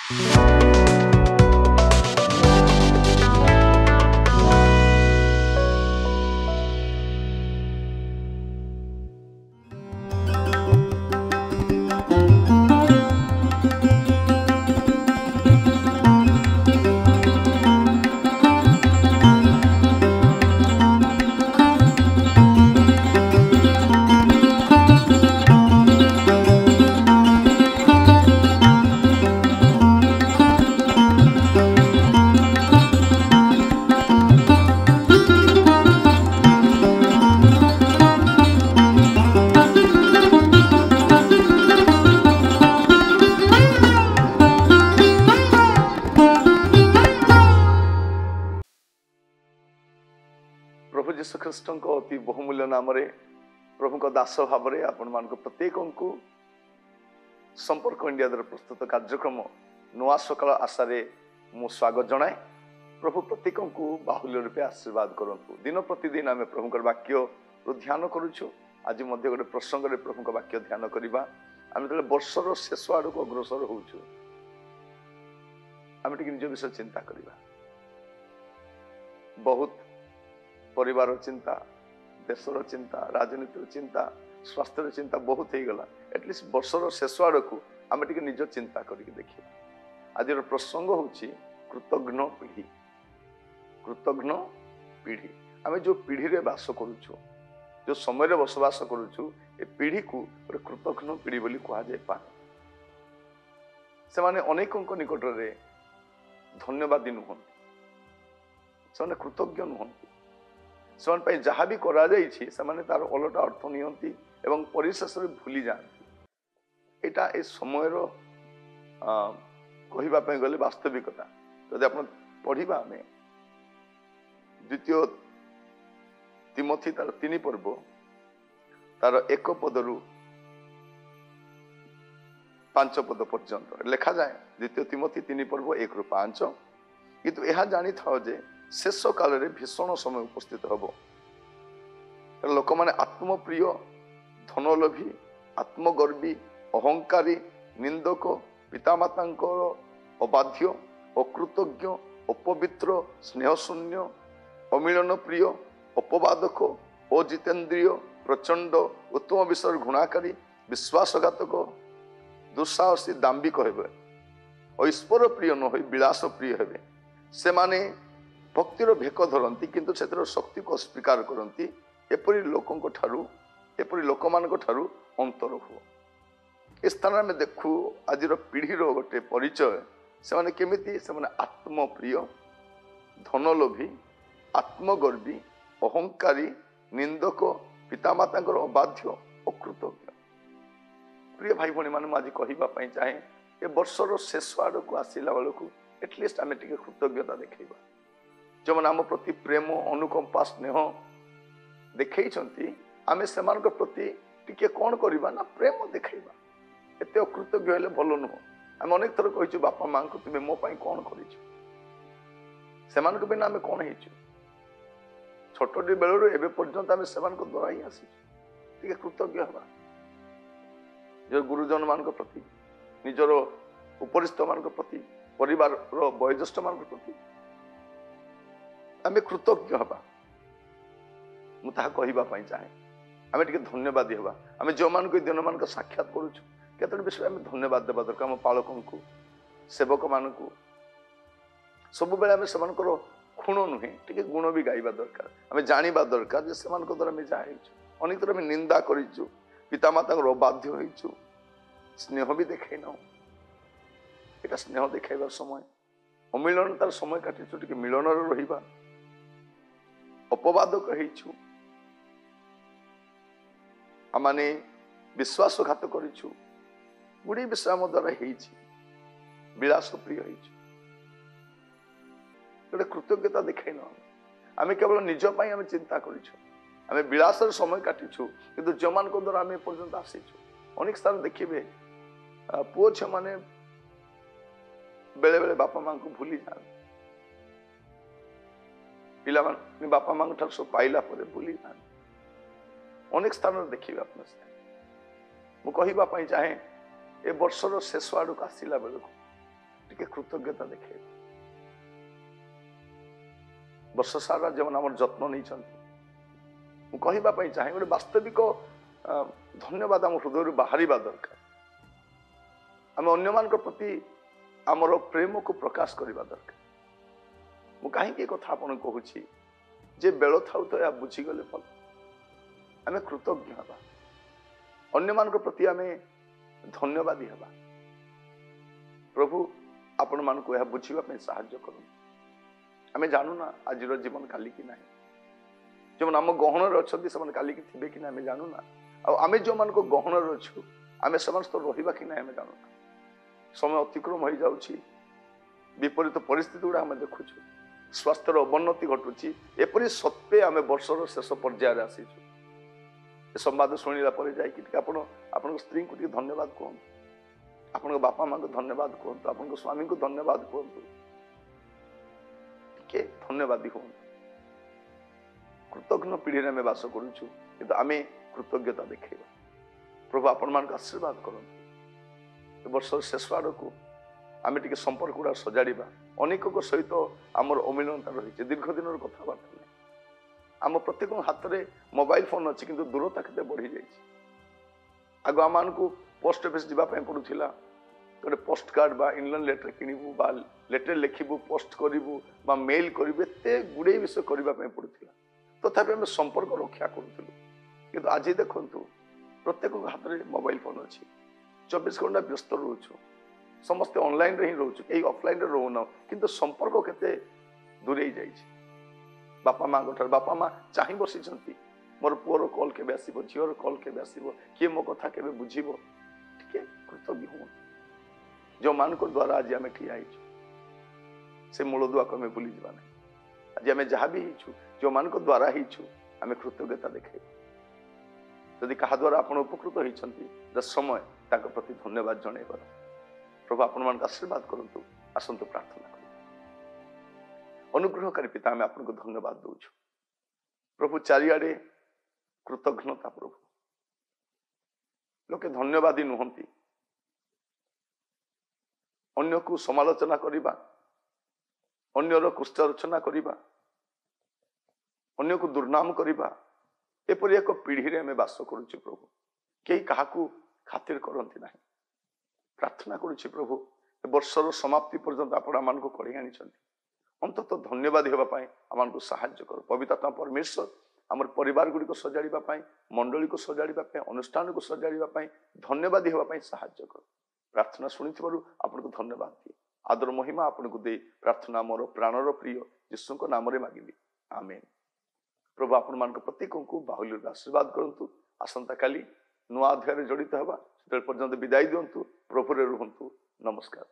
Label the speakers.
Speaker 1: प्रभु जीशु ख्रीष्ट अति बहुमूल्य नाम प्रभु दास भाव आपण मान प्रत्येक संपर्क इंडिया द्वारा प्रस्तुत कार्यक्रम नुआ सकाल आशारे मु स्वागत जनाए। प्रभु प्रत्येक बाहुल्य रूपे आशीर्वाद करूँ। दिन प्रतिदिन आम प्रभु वाक्य ध्यान करुचु। आज गोटे प्रसंग में प्रभु वाक्य ध्यान करवा। आम जो वर्षर शेष आड़ को अग्रसर होचु आम निज विषय चिंता करवा। बहुत परिवार चिंता, देशर चिंता, राजनीतिर चिंता, स्वास्थ्य चिंता बहुत हो गला। एटलिस्ट वर्षर शेष आड़ को आम टे निज चिंता करके देखिए। आज प्रसंग हूँ कृतघ्न पीढ़ी। कृतघ्न पीढ़ी आम जो पीढ़ी रे बास करुचु, जो समय बसवास करुचु, ए पीढ़ी को कृतघ्न पीढ़ी बोली कह जाए। से माने अनेकों निकट रे धन्यवादी नुहंती, से कृतज्ञ नुहंती। से जहाँ भी करा तार अलटा अर्थ नियंती एवं परिशेष भूली जाती। यहाँ ए समय कहवाई गले वास्तविकता जदि आप पढ़ा आम द्वितीय तिमोथी तार 3 पर्व तार 1 पदरु 5 पद पर्यंत लिखा जाए। द्वितीय तिमोथी 3 पर्व 1 रु 5। किंतु यह जानी था जे शेष काल रे भीषण समय उपस्थित हम। लोक माने आत्मप्रिय, धनलोभी, आत्मगर्वी, अहंकारी, निंदक, पितामाता अबाध्य, अकृतज्ञ, अपवित्र, स्नेहशून्य, अमिलन प्रिय, अपवादक, अजितेन्द्रिय, प्रचंड, उत्तम विषय घृणाकारी, विश्वासघातक, दुस्साहसी, दाम्भिक हेबे, ऐश्वर्य प्रिय न होई विलास प्रिय हेबे। से माने भक्तिर भेक धरती किंतु से शक्ति को अस्वीकार करती। एपरी लोकों ठारू, एपरी लोक मानक ठारू अंतर हुआ। इस स्थान में देखू आज पीढ़ीर गोटे परिचय। से माने केमिति से माने आत्मप्रिय, धनलोभी, आत्मगर्वी, अहंकारी, निंदक, पितामाता अबाध्य, अकृतज्ञ। प्रिय भाई भणी मैंने आज कहवाई चाहे ए वर्षर शेष आड़ को आसला बेलू एटलिस्ट आम टे कृतज्ञता देखा। जो मैंने आम प्रति प्रेम, अनुकंपा, स्नेह देखई आम से प्रति टिके कौन करवा ना प्रेम देखा। एत अकृतज्ञ हेले भल नुह। आम अनेक थर कही बापा माँ को तुम्हें मो पाई कौन कर बिना आम कौन हो छोटी बेलू एवं पर्यंत आम से द्वारा ही आसी टे कृतज्ञ हवा। जो गुरुजन मान प्रति, निजर उपरिस्थ मान प्रति, परिवार वयोज्येष्ठ मान प्रति आम कृतज्ञ हवा। मुझे कहवाई चाहे आम टे धन्यवादी हवा। आम जो मान दिन मान साक्षात करुचु केत विषय आम धन्यवाद देवा दरकार। आम पालकों को, सेवक मान को सब बेले आम से खुण नुहे टे गुण भी गाइबा दरकार। आम जाना दरकार जे से द्वारा आम जहाँ अनेक थर आम निंदा करूँ, पितामाता अबाध्य हो, स्नेह भी देखई ना। यहाँ स्नेह देखाइबार समय, अमिलन तार समय काटिचु टे मिलन रहिबा, अपवादक होइछु, आमाने विश्वासघात करिछु, गुड़ी विषय आम द्वारा होइछि, विलास प्रिय होइछु। गोटे कृतज्ञता देखई ना। आम केवल निज पाई आम चिंता करिछु, आम विलास समय काटिछु, किंतु जो मान द्वारा आम पर्यंत आसीछु। अनेक स्थान देखिए पुओ झील माने बेले बेले बापा माँ को भूली जाए। पिला बापा माँ सब पाइला भूली जाए। अनेक स्थान देखिए अपना मुझे चाहे ए वर्षर शेष आड़ को आसला बेलू टिके कृतज्ञता देखे वर्ष सारा जो आम जत्न नहीं कहवाई चाहे गोटे वास्तविक धन्यवाद आम हृदय बाहर दरकार आम अन्य प्रति आमर प्रेम को प्रकाश करने दरकार मु कहीं कथा आपन कहूँ जे बेल थाउ तो या बुझीगले भल आम कृतज्ञ हवा अन्य मान प्रति आम धन्यवादी हवा प्रभु आपण मान को बुझापी साहाय्य करूँ आम जानू ना आज जीवन काली की ना जो आम गहन अच्छा से काली की थे कि आम जानू ना आम जो मान को गहन अच्छु आम समस्त रहा कि ना आम जानू ना समय अतिक्रम हो जाऊँगी विपरीत परिस्थिति गुड़ा आम देखु स्वास्थ्यर अवनति घटुची एपरी सत्वे आम वर्षर शेष पर्यायर आसीचु संवाद शुणिला जाकि स्त्री को धन्यवाद कहतु आपण बापा माँ को धन्यवाद कहतु आपण स्वामी को धन्यवाद कहतु टे धन्यवादी हूँ कृतज्ञ पीढ़ी में बास करुचु कि आम कृतज्ञता देखा प्रभु आपण मान आशीर्वाद करते वर्ष शेष आड़ को आम टे संपर्क गुड़ा सजाड़ा अनेक सहित आमर अमिलनता रही दीर्घ दिन कथबार्ता नहीं आम प्रत्येक हाथ में मोबाइल फोन अच्छी किंतु दूरता के बढ़ी जाए आग आम को पोस्ट ऑफिस जावाई पड़ूला गोटे पोस्ट कार्ड बा इनलाइन लेटर किणु बा लेटर लिखबू पोस्ट करूँ बा मेल करूँ एत गुड़े विषय करने पड़ूला तथापि आम संपर्क रक्षा करूँ कि आज देखु प्रत्येक हाथ में मोबाइल फोन अच्छी 24 घंटा व्यस्त रोचु समस्ते ऑनलाइन रे ही रोचु कई ऑफलाइन रे रोना किंतु संपर्क केते दूरे जाई बापा माँ बापा माँ चाह बसी मोर पुअर कॉल के आसो झीर कॉल के आसो किए मो कथा के बुझीबो टिके कृतज्ञ हूँ जो मान को द्वारा आज आम ठिया से मूल दुआ को आम भूली जावा नहीं आज आम जहाँ भी जो मान को द्वारा आम कृतज्ञता देखे यदि क्या द्वारा आप उपकृत होती समय ताक प्रति धन्यवाद जन प्रभु आपण मान आशीर्वाद करंतु आसंतु प्रार्थना कर अनुग्रहकारी पिता आम आपको धन्यवाद दौचु प्रभु चारिआडे कृतज्ञता प्रभु लोके धन्यवादी नुहंती अन्य को समालोचना करिबा अन्यर कुष्ठ रचना करिबा अन्य को दुर्नाम करिबा एपरि एक पीढ़ी रे में बास करूची प्रभु कई काहाकू खातिर करंती नाही प्रार्थना करुछि प्रभु वर्षर समाप्ति पर्यंत आपण आमान को कढ़ी आनी अंतत धन्यवाद होगापाई आमान को साहाय्य कर पवित्रता परमेश्वर आम परिवार गुड़ी को सजाड़ा मंडली को सजाड़ा अनुष्ठान को सजाड़ा धन्यवादी होगापाई साहाय्य कर प्रार्थना शुणी आपन को धन्यवाद दिए आदर महिमा आपन को दे प्रार्थना मोर प्राणर प्रिय यीशु को नाम रे मागिली आमेन प्रभु आपण मान प्रत्येक को बाहुल्य आशीर्वाद करंतु आसंता काली नुआ अध्याय जड़ित हवा से पर्यंत विदाई दिंतु प्रभुरे रुहंतु नमस्कार।